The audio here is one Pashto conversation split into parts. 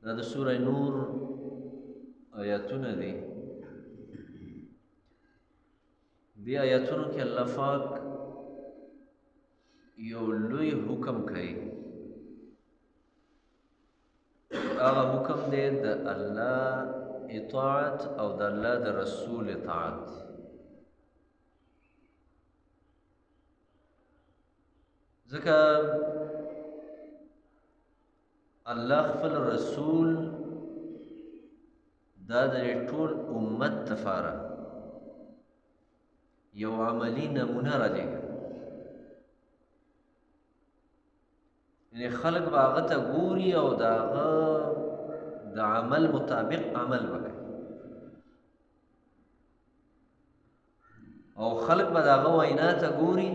دا د سوره نور آیاتونه دي. دې آیاتونو کې الله پاک یو لوی حکم کوي. هغه حکم دی د الله اطاعت او د الله د رسول اطاعت. ځکه الله خپل رسول دا د ټول امت لپاره یو عملی نمونه رالیږي. یعنې خلک به هغه ته ګوري او د هغه د عمل مطابق عمل وکړي، او خلک به د هغه وینا ته ګوري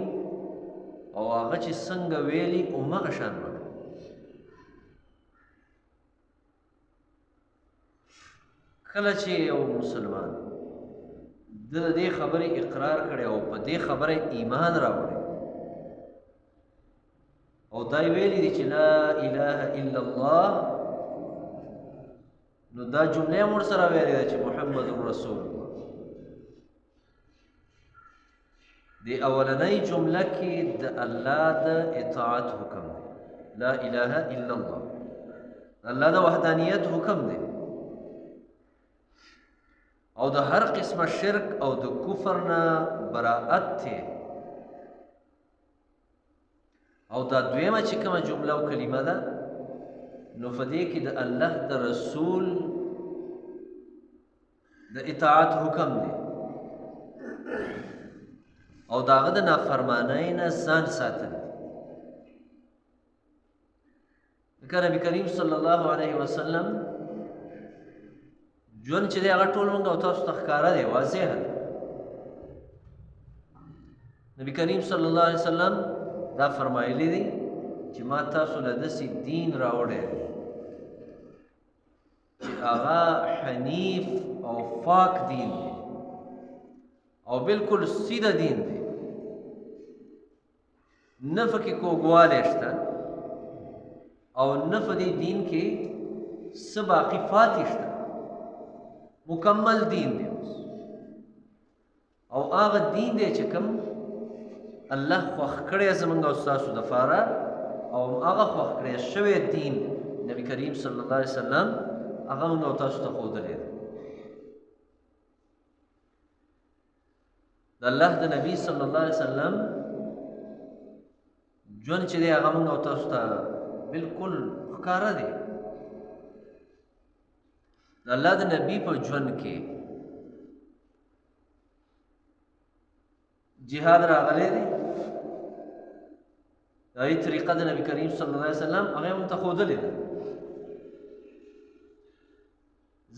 او هغه چې څنګه ویلي همغه شان وکړي. کله چې یو مسلمان د دې خبرې اقرار کړي او په دې خبره ایمان راوړي او دا ویلي دي چې لا اله الا الله، نو دا جمله هم ورسره ویلې ده چې محمد رسول الله. د اولنۍ جمله کې د الله د اطاعت حکم دی، لا اله الا الله، الله د وحدانیت حکم دی، او د هر قسمه شرک او د کفر نه براءت دی. او دا دویمه چې کومه جمله او کلمه ده، نو په دې کې د الله د رسول د اطاعت حکم دی او د هغه د نافرمانۍ نه ځان ساتل دي. ځکه نبي کریم صلی الله علیه وسلم ژوند چې دی هغه ټول موږ او تاسو ته ښکاره دی، واضح دی. نبي کریم صلی الله علیه وسلم دا فرمایلی دی چې ما تاسو له داسې دین راوړی چې هغه حنیف او پاک دین دی او بالکل سیده دین دی، نه پکې کوږوالی شته او نه په دې دین کې څه باقي پاتې شته، مکمل دین دی. او هغه دین دی چې کوم الله خوښ کړی زموږ او ستاسو دپاره، او هغه خوښ کړی شوی دین نبي کریم صلی الله علیه وسلم هغه موږ او تاسو ته ښودلی دی. د الله د نبي صلی الله علیه وسلم ژوند چې دی هغه موږ او تاسو ته بالکل ښکاره دی. د الله د نبي په ژوند کې جهاد راغلی دی، د هغې طریقه د نبي کریم صلی الله علیه وسلم هغه موږ ته ښودلې ده.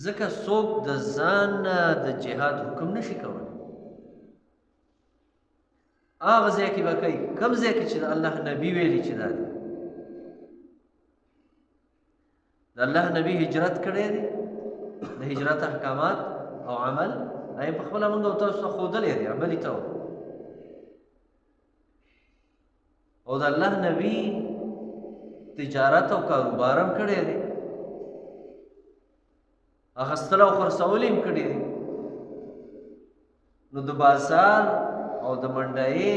ځکه څوک د ځان نه د جهاد حکم نشي کولی. هغه ځای کې به کوي کوم ځای کې چې د الله نبي ویلي چې دا دی. د الله نبي هجرت کړی دی، د هجرت احکامات او عمل هغې په خپله موږ او تاسو ته ښودلی دی، عملي طور. او د الله نبي تجارت او کاروبار هم کړی دی، اخیستل او خرڅول هم کړي دي. نو د بازار او د منډۍ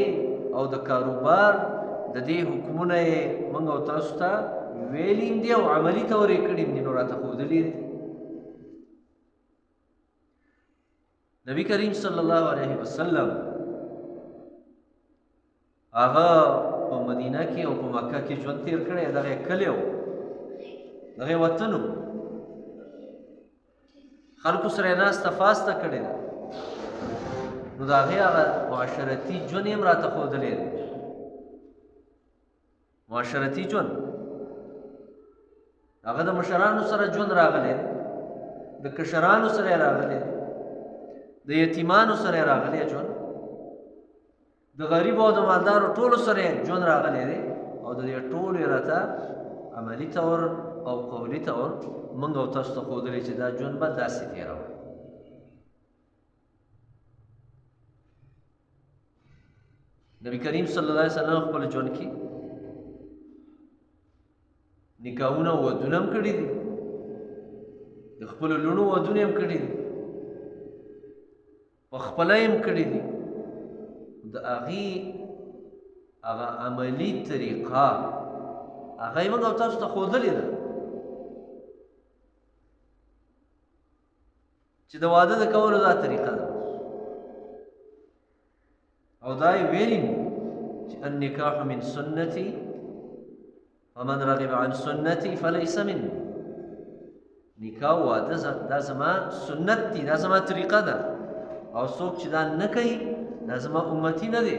او د کاروبار د دې حکمونه یې موږ او تاسو ته ویلي هم دي او عملي طور یې کړي هم دي، نو راته ښودلي دي. نبي کریم صلی الله علیه وسلم هغه په مدینه کې او په مکه کې ژوند تیر کړی، دغه کلی و، دغه وطن و، خلکو سره یې ناسته فاسته کړې ده. نو د هغې هغه معاشرتي ژوند یې هم راته ښودلی دی. معاشرتي ژوند هغه د مشرانو سره ژوند راغلی دی، د کشرانو سره یې راغلی دی، د یتیمانو سره یې راغلی ژوند، د غریبو او د مالدارو ټولو سره یې ژوند راغلی دی. او د دې ټولو یې راته عملي طور او قولي طور موږ او تاسو ته ښودلی چې دا ژوند به داسې تېروئ. نبی کریم صلی الله علیه وسلم خپل ژوند کې نکاحونه او ودونه هم کړي دي. د خپلو لوڼو ودونه هم کړي دي، په خپله هم کړي دي. د هغې هغه عملي طریقه هغه یې موږ او تاسو ته ښودلې ده چې د واده د کولو دا طریقه ده، او دا یې ویلي چې النکاح من سنتي ومن رغب عن سنتي فلیس مني. نکاح واده دا زما سنت دی، دا زما طریقه ده، او څوک چې دا نه کوي دا زما امتی نه دی،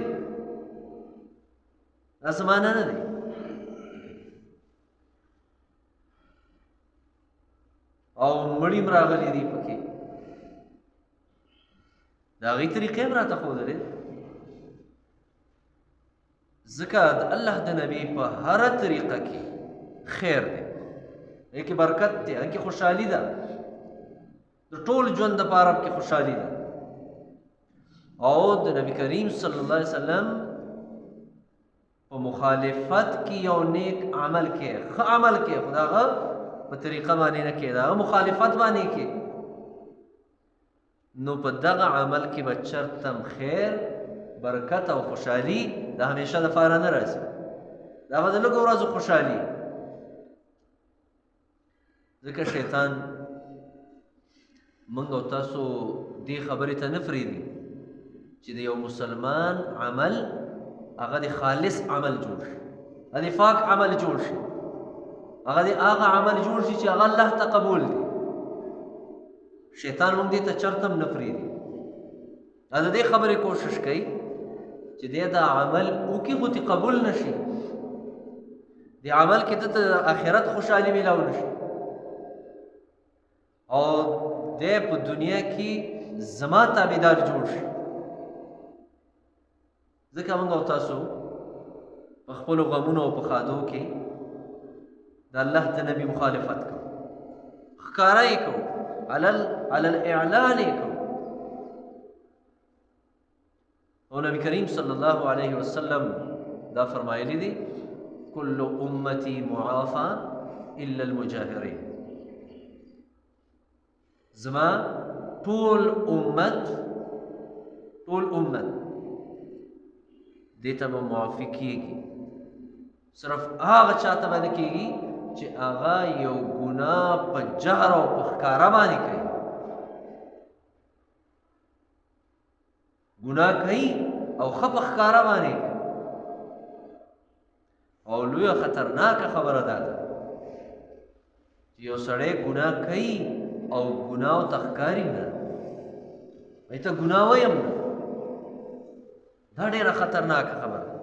دا زمانه نه دی. او مړي هم راغلي دي پکې، د هغې طریقې هم راته ښودلې. ځکه د الله د نبي په هره طریقه کې خیر دی، هغې کې برکت دی، هغې کې خوشحالي ده، د ټول ژوند دپاره کې خوشحالي ده. او د نبي کریم صلی الله علیه وسلم په مخالفت کې یو نیک عمل کې ښه عمل کې خو د هغه په طریقه باندې نه کې، د هغه مخالفت باندې کې، نو په دغه عمل کې به چرته خیر برکت او خوشحالي د همیشه دپاره نه راځي، دا به د لږو ورځو خوشحالي. ځکه شیطان موږ او تاسو دې خبرې ته نه پرېږدي چې د یو مسلمان عمل هغه د خالص عمل جوړ شي، هغه د پاک عمل جوړ شي، هغه د هغه عمل جوړ شي چې هغه الله ته قبول دی. شیطان موږ دې ته چرته هم نه پرېږدي، دا د دې خبرې کوشش کوي چې دی دا عمل وکړي خو دې قبول نه شي، دې عمل کې ته آخرت خوشحالي میلاو نه شي، او دی په دنیا کې زما تابعدار جوړ شي. ځکه موږ او تاسو په خپلو غمونو او په ښادو کې د الله د نبي مخالفت کوو، ښکاره یې کوو، علی الاعلان یې کوو. او نبی کریم صلی الله علیه وسلم دا فرمایلی دی کل امتی معافا الا المجاهرین. زما ټول امت دیتا به معافی کیږي، صرف هغه چاته باندې کیږي چې هغه یو ګناه په جهر او په ښکاره باندې کوي، ګناه کوي او ښه په ښکاره باندې کوي. او لویه خطرناکه خبره دا ده چې یو سړی ګناه کوي او ګناه ته ښکاري نه، وایي ته ګناه ویم نه، دا ډېره خطرناکه خبره ده.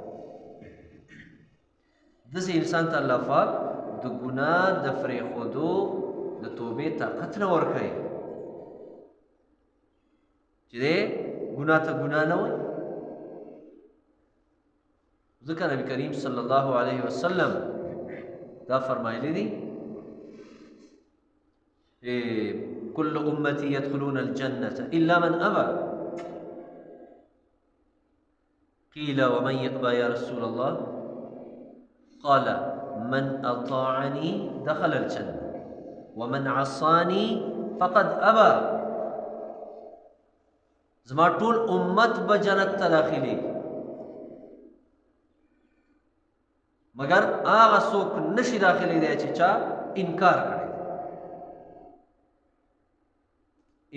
داسې انسان ته الله پاک د ګناه د پرېښودو د توبې طاقت نه ورکوي چې دی ګناه ته ګناه نه وایي. ځکه نبي کریم صلی الله علیه وسلم دا فرمایلی دی کل امتی یدخلون الجنة الا من ابى قیل ومن یأبى یا رسول الله قال من اطاعنی دخل الجنة ومن عصانی فقد ابى. زما ټول امت به جنت ته داخلي مگر هغه څوک نشي داخلي دی چې چا انکار کړی،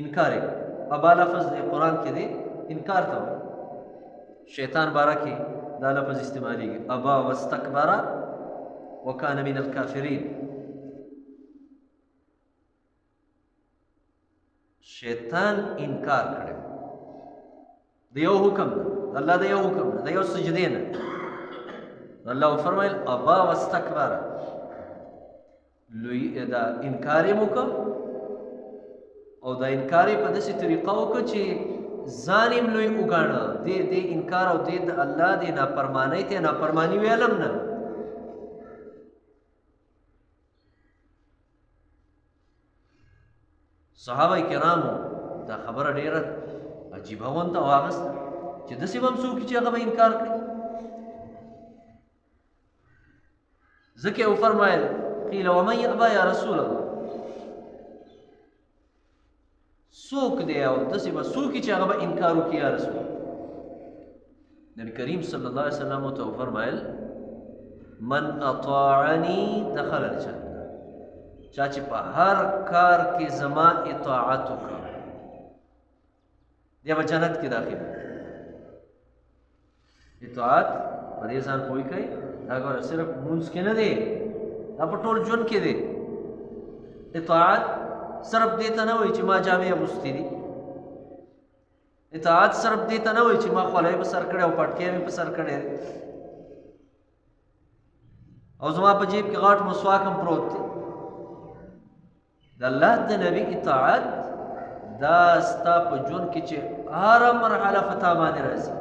انکار یې ابا لفظ دی قرآن کې دی انکار ته وایي، شیطان باره کې دا لفظ استعمالیږي ابا واستکبر وکان من الکافرین. شیطان انکار کړی د یو حکم نه، الله د یو حکم نه، د یو سجدې نه. الله فرمایل ابا واستکبر، لوی دا انکار یې وکړ او دا انکار یې په داسې طریقه وکړ چې ځان یې لوی وګاڼه، دې انکار او دې د الله دې نافرمانۍ ته نافرماني ویلم نه. صحابه کرامو دا خبره ډېره عجیبه غونته واغسته چې داسې به هم څوک چې هغه به انکار کړي. ځکه یې وفرمایل قیل ومن یأبى یا رسول الله، څوک دی او داسې به څوک چې هغه به انکار وکړي یا رسول نبی کریم صلی الله علیه وسلم ته وفرمایل من اطاعنی دخل الجنه چا چې په هر کار کې زما اطاعت وکړه دی به جنت کې داخل اطاعت په دې ځان پوه کوي دا ګوره صرف مونځ کې نه دی دا په ټول ژوند کې دی اطاعت صرف دې ته نه وایي چې ما جامې اغوستې دي اطاعت صرف دې ته نه وایي چې ما خولۍ په سر کړی او پټکی مې په سر کړی دی او زما په جیب کې غاټ مسواک هم پروت دی د الله د نبي اطاعت دا ستا په ژوند کې چې هره مرحله په تا باندې راځي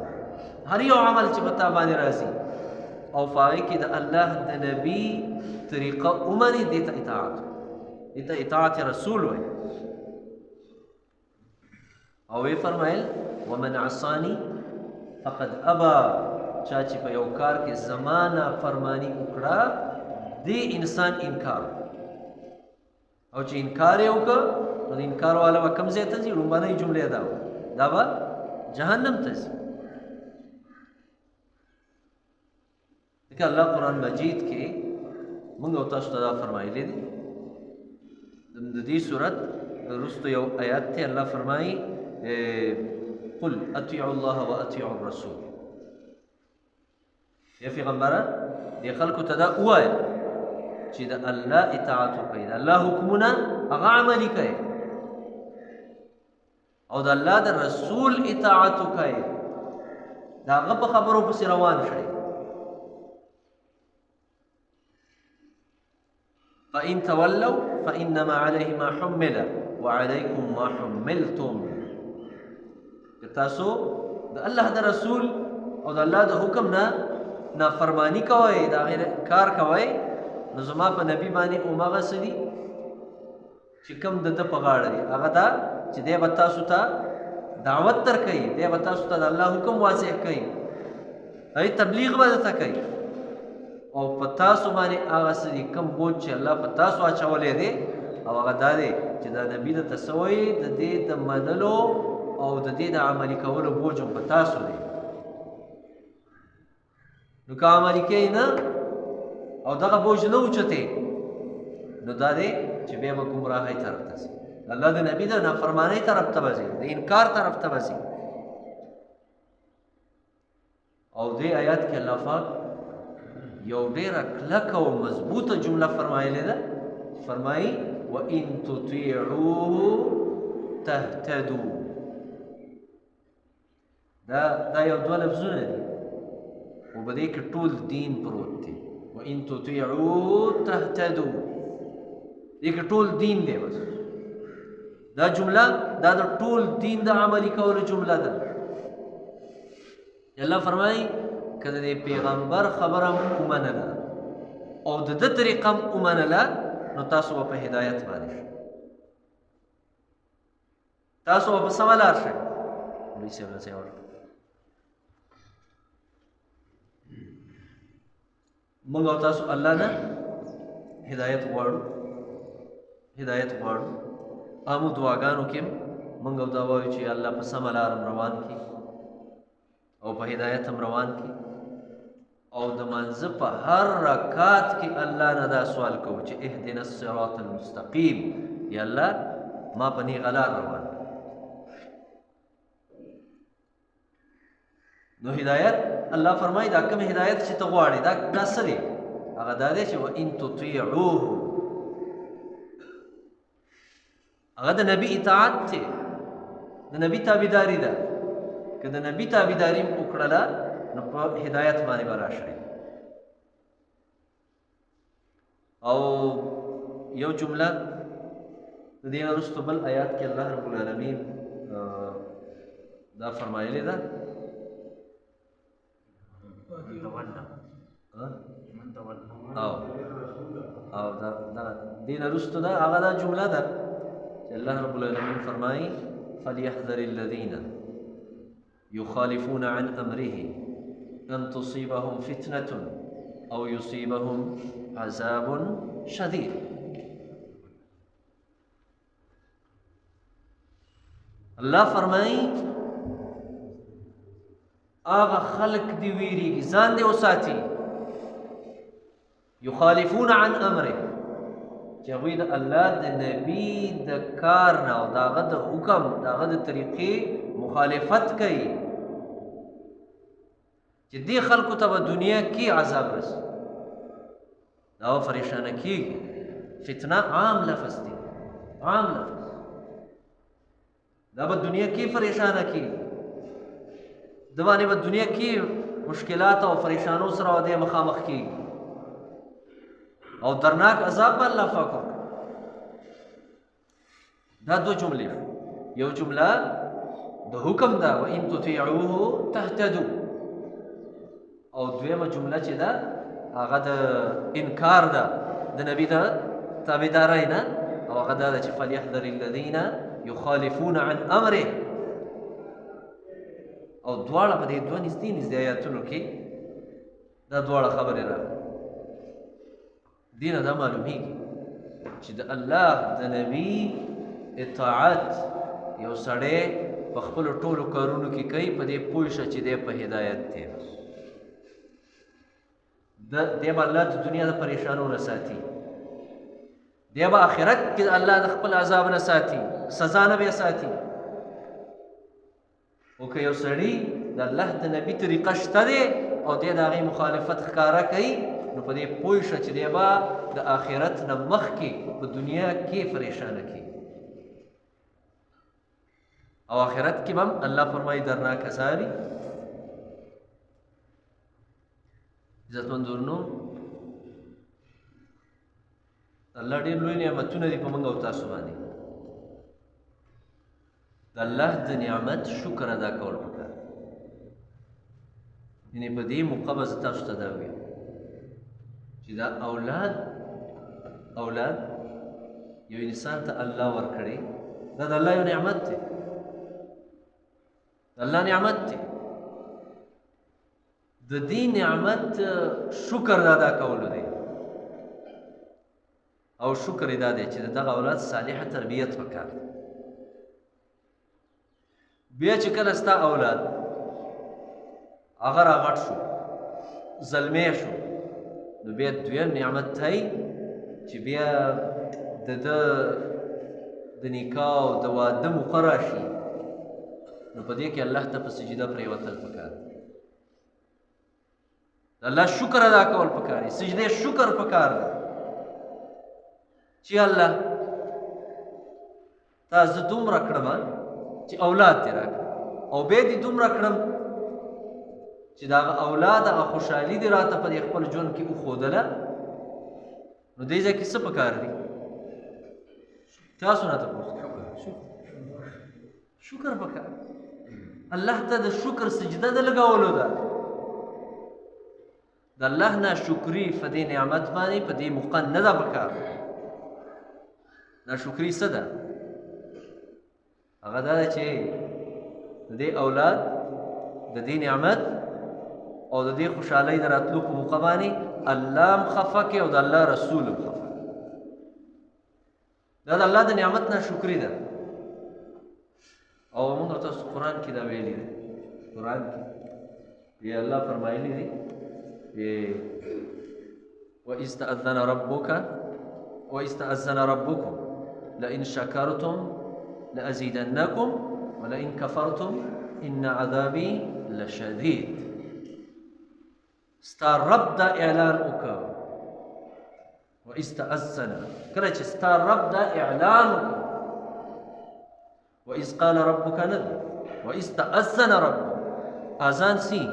هر یو عمل چې په تا باندې راځي او په هغې کې د الله د نبي طریقه ومنې دې ته اطاعت دې ته اطاعت رسول وایي او وی فرمایل ومن عصانی فقد ابا چا چې په یو کار کې زما نافرماني وکړه دې انسان انکار او چې انکار یې وکړه نو د انکار والا به کوم ځای ته ځي لومبنۍ جملې دا به جهنم ته ځي ځکه الله قرآن مجید کې موږ او تاسو ته دا فرمایلی دی د دې صورت وروسته یو آیات دی الله فرمایي قل اطیعوا الله واطیعوا الرسول یا پیغمبره دې خلکو ته دا ووایه چې د الله اطاعت وکړئ د الله حکمونه هغه عملي کوئ او د الله د رسول اطاعت وکړئ د هغه په خبرو پسې روان شئ فإن تولوا فإنما عليه ما حمل وعليكم ما حملتم تاسو د الله د رسول او د الله د حکم نه نافرمانی کوئ د هغې کار کوئ نو زما په نبي باندې هماغه څه دي چې کوم د ده په غاړه دي هغه دا چې دی به تاسو ته دعوت درکوي دی به تاسو ته د الله حکم واضح کوي هغې تبلیغ به درته کوي او په تاسو باندې هغه څه دي کوم بوج چې الله په تاسو اچولی دی او هغه دا دی چې دا نبي درته څه وایي د دې د منلو او د دې د عملي کولو بوج هم په تاسو دی نو که عملي کوي نه او دغه بوج نه اوچتې نو دا دی چې بیا به ګمراهۍ طرف ته ځي الله د نبي د نافرمانۍ طرف ته به ځي د انکار طرف ته به ځي او دې آیات کې الله پاک یو ډېره کلکه او مضبوطه جمله فرمایلې ده فرمایي وان تطیعوه تهتدوا دا یو دوه لفظونه دي و په دې کې ټول دین پروت دی وان تطیعوه تهتدوا دې کې ټول دین دی بس دا جمله دا د ټول دین د عملي کولو جمله ده الله فرمایي که د پیغمبر خبره ومنله او د ده طریقه هم ومنله نو تاسو به په هدایت باندې شئ تاسو به په سمه لار شئ نبي صاحب نصیحت وکړه موږ او تاسو الله نه هدایت غواړو عامو دعاګانو کې موږ او دا وایو چې الله په سمه لار روان کړي او په هدایت هم روان کړي او د منځه په هر رکعت کې الله نه دا سوال کوو چې اهدنا الصراط المستقیم یا الله ما په نیغه لار روان نو هدایت الله فرمایي دا کوم هدایت چې ته غواړې دا څه دی هغه دا دی چې وان تطیعوه هغه د نبي اطاعت دی د نبي تابعداري ده که د نبي تابعداري وکړله نو په هدایت باندې به راشئ او یو جمله د دې نه وروسته بل آیات کې الله رب العالمین دا فرمایلې ده او دا دې نه وروسته ده هغه دا جمله ده چې الله رب العالمین فرمایي فليحذر الذين يخالفون عن أمره أن تصيبهم فتنة أو يصيبهم عذاب شديد الله فرمایي هغه خلق دی ویریږي ځان دی وساتي یخالفون عن امره چې هغوی د الله د نبي د کار نه او د هغه د حکم د هغه د طریقې مخالفت کوي چې دې خلکو ته به دنیا کې عذاب رسي دا به پریشانه کېږي فتنه عام لفظ دی عام لفظ دا به دنیا کې پریشانه کېږي د باندې به دنیا کې مشکلات او پریشانو سره دی مخامخ کېږي او درناک عذاب به الله پاک ورکړي دا دو جملې یو جمله د حکم ده و ان تطیعوه تهتدوا او دویمه جمله چې ده هغه د انکار ده د نبي د تابعدارۍ نه او هغه دا ده چې فلیحذر الذین یخالفون عن امره او دواړه په دې دوه نږدې آیاتونو کې دا دواړه خبرې راغلي دینه دا معلومیږي چې د الله د نبي اطاعت یو سړی په خپلو ټولو کارونو کې کوي په دې پوه شه چې دی په هدایت دی دی به الله د دنیا د پریشانو نه ساتي دی به آخرت کې الله د خپل عذاب نه ساتي سزا نه به ساتي او که یو سړی د الله د نبي طریقه شته دی او دی د هغې مخالفت ښکاره کوي نو په دې پوه شه چې دی به د آخرت نه مخکې په دنیا کې پریشانه کېږي او آخرت کې به هم الله فرمایي درناک عذاب وي عزتمندورنو الله ډېر لوی نعمتونه دي په موږ او تاسو باندې د الله د نعمت شکر ادا کول پکار یعنې په دې موقع به زه تاسو ته دا ویم چې دا اولاد یو انسان ته الله ورکړي دا د الله یو نعمت دی د الله نعمت دی د دې نعمت شکر ادا کولو دی او شکر دا دی چې دغه اولاد صالحه تربیت پکار دی بیا چې کله ستا اولاد هغه راغټ شو زلمی شو نو بیا دویم نعمت دی چې بیا د نکاح او د واده موقع راشي نو په دې کې الله ته په سجده پرېوتل پکار دی د الله شکر ادا کول پکار دی سجده شکر پکار دی چې الله تا زه دومره کړم چې اولاد دې راکړه او بیا دې دومره کړم چې د هغه اولاد هغه خوشحالي دې راته په دې خپل ژوند کې وښودله نو دې ځای کې څه پکار دي تاسو راته پوښتنه شکر پکار الله ته د شکر سجده د لګولو ده د الله نه شکري په دې نعمت باندې په دې موقع نه ده پکار ناشکري څه ده هغه دا ده چې د دې اولاد د دې نعمت او د دې خوشحالۍ د راتلو په موقع باندې الله هم خفه کړي او د الله رسول هم خفه دا د الله د نعمت ناشکري ده او موږ تاسو قرآن کې دا ویلي دی قرآن کې یا الله فرمایلی دی وَإِذْ تَأَذَّنَ رَبُّكُمْ لئن شكرتم لأزيدنكم ولئن كفرتم إن عذابي لشديد ستا رب دا اعلان وکړه وإذ تأذن کله چې ستا رب دا اعلان وکړه وإذ قال ربك ند وإذ تأذن ربك اذان سي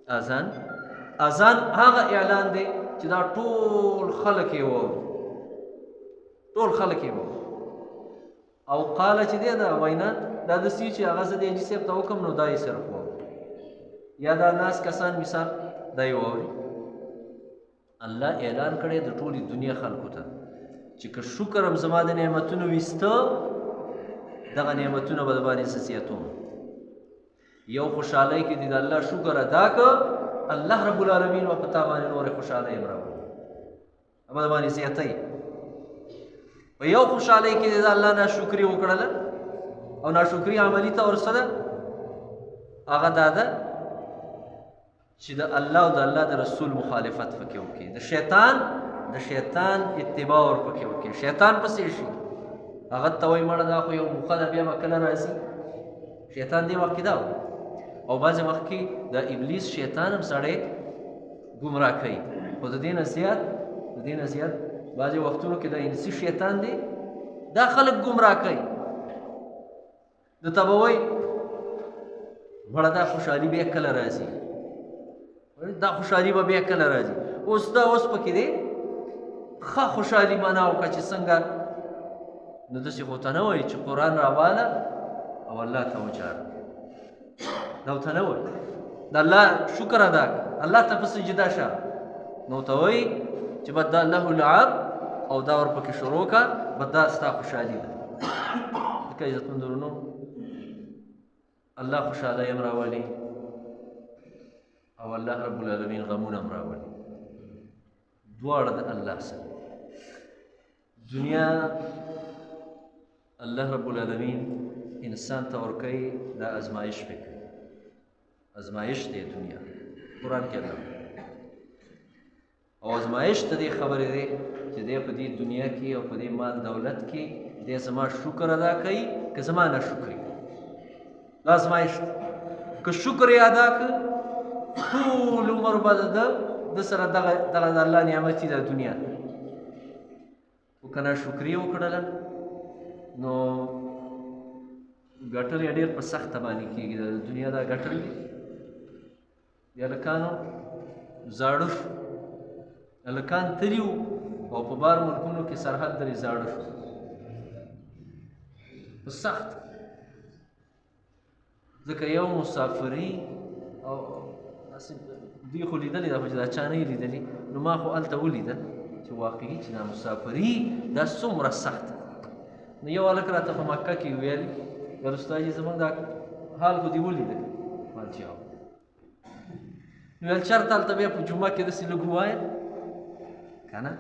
اذان هغه اعلان دی چې دا ټول خلک یې واوري ټول خلک یې واوري او قال چې دی دا وینا دا داسې چې هغه زه د حاجي صاحب ته وکړم نو دا یې صرف واوري یا دا ناس کسان مثال دا یې واوري الله اعلان کړی د ټولې دنیا خلکو ته چې که شکر هم زما د نعمتونو ویسته دغه نعمتونه به د باندې زه زیاتوم یو خوشحالۍ کې دې د الله شکر ادا که الله رب العالمین به په تا باندې نورې خوشحالۍ هم راوړي به د باندې زیاتی په یو خوشحالۍ کې دې د الله ناشکري وکړله او ناشکري عملي طور څه ده هغه دا ده چې د الله او د الله د رسول مخالفت پکې وکړي د شیطان اتباع ورپکې وکړي شیطان پسې شي هغه ته وایي مړه دا خو یو موخه ده بیا به کله راځي شیطان دې وخت کې دا او بعضې وخت کې د ابلیس شیطان هم سړی ګمراه کوي خو د دې نه زیات بعضې وختونو کې د انسي شیطان دی دا خلک ګمراه کوي دته به وایي مړه دا خوشحالي بیا کله راځي دا خوشحالي به بیا کله راځي اوس پکې دی ښه خوشحالي معنا وکړه چې څنګه نو داسې خو ته نه وایي چې قرآن راواله او الله ته وجاړه دا ورته نه وایي د الله شکر ادا کړه الله ته په سجده شه نو ته وایي چې بد دا له لعب او دا ورپکې شروع کړه بد دا ستا خوشحالي ده ځکه عزتمندورونو الله خوشحاله یم راولي او الله رب العالمین غمونه هم راولي دواړه د الله سره دنیا الله رب العالمین انسان ته ورکوي دا ازمایش پې کوي ازمایش دی دنیا قرآن کې الله او ازمایش ته دې خبرې دی چې دی په دې دنیا کې او په دې مال دولت کې دی زما شکر ادا کوي که زما نه شکري دا ازمایش که شکر یې ادا کړ ټول عمر به د سره دغه د الله نعمت دي د دنیا خو که ناشکري یې وکړله نو ګټل یې ډېر په سخته باندې کېږي د دنیا دا ګټل دي د هلکانو زاړه شو هلکان تلي وو او په بار ملکونو کې سرحد درې زاړه شو په سخت ځکه یو مسافري او دوی خو لیدلې ده خو چې دا چا نه یې لیدلي نو ما خو هلته ولیدل چې واقعي چې دا مسافري دا څومره سخته نو یو هلک راته په مکه کې ویل ګل استاد زمونږ دا حال خو دې ولیدل ما چې نو ویل چېرته هلته بیا په جمعه کې داسې لږ ووایه که نه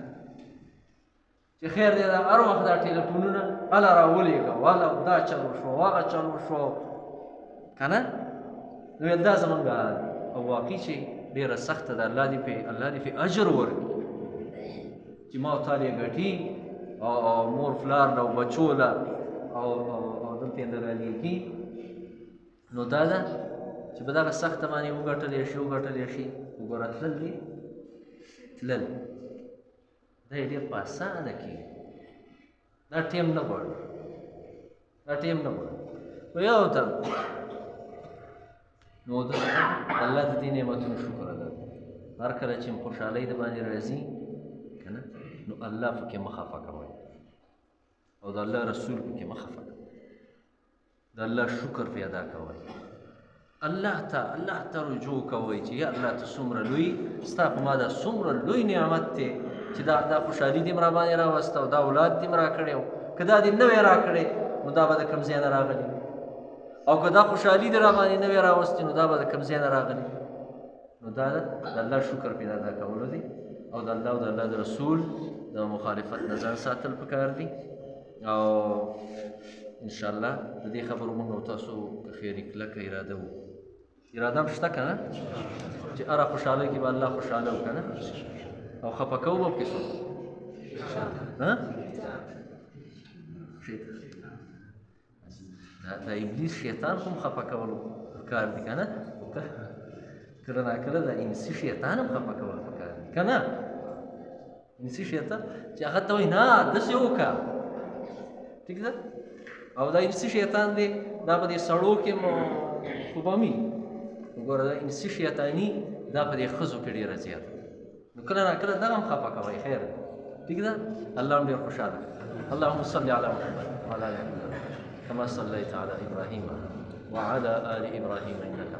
چې خیر دی دا هر وخت دا ټیلیفونونه هله راولېږه واله دا چل وشو هغه چل وشو که نه نو ویل دا زمونږ حال او واقعي چې ډېره سخته ده الله دې پې اجر ورکړي چې ما او تا یې ګټي او مور پلار له او بچو له او دلته یې رالېږي نو دا ده چې په دغه سخته باندې وګټلی شي وګوره تلل دا یې ډېر په اسانه کېږي دا ټیم نه غواړي خو یو ته نو د الله د دې نعمتونو شکر ادا هر کله چې خوشحالۍ د باندې راځي که نه نو الله پکې مه خفه کوئ او د الله رسول پکې مه خفه کوئ د الله شکر پې ادا کوئ الله ته رجوع کوئ چې یا الله ته څومره لوی ستا په ما دا څومره لوی نعمت دی چې دا خوشحالي دې م راباندې راوسته او دا اولاد دې م راکړی او که دا دې نه وی راکړی نو دا به د کوم ځای نه راغلی او که دا خوشحالي دې راباندې نه وی راوستې نو دا به د کوم ځای نه راغلی نو دا د الله شکر پې ادا کولو دی او د الله او د الله د رسول د مخالفت نه ځان ساتل پکار دي او انشاءالله د دې خبرو موږ او تاسو که خیري کلکه اراده وو اراده هم شته که نه چې هره خوشحالۍ کې به الله خوشحاله و که نه او خفه کوو به پکې څوک دا ابلیس شیطان خو هم خفه کولو پکار دي که نه کله ناکله د انسي شیطان هم خفه کول پکار دي که نه انسي شیطان چې هغه ته وایي نه داسې وکړه ټیک ده او دا انسي شیطان دی دا په دې سړو کې خو به وي وګوره دا انسي شیطاني دا په دې ښځو کې ډېره زیاته نو کله ناکله دغه هم خفه کوئ خیر دی ټیک ده الله هم ډېر خوشحاله اللهم صل على محمد وعلى آل محمد كما صليت على إبراهيم وعلى آل إبراهيم إنك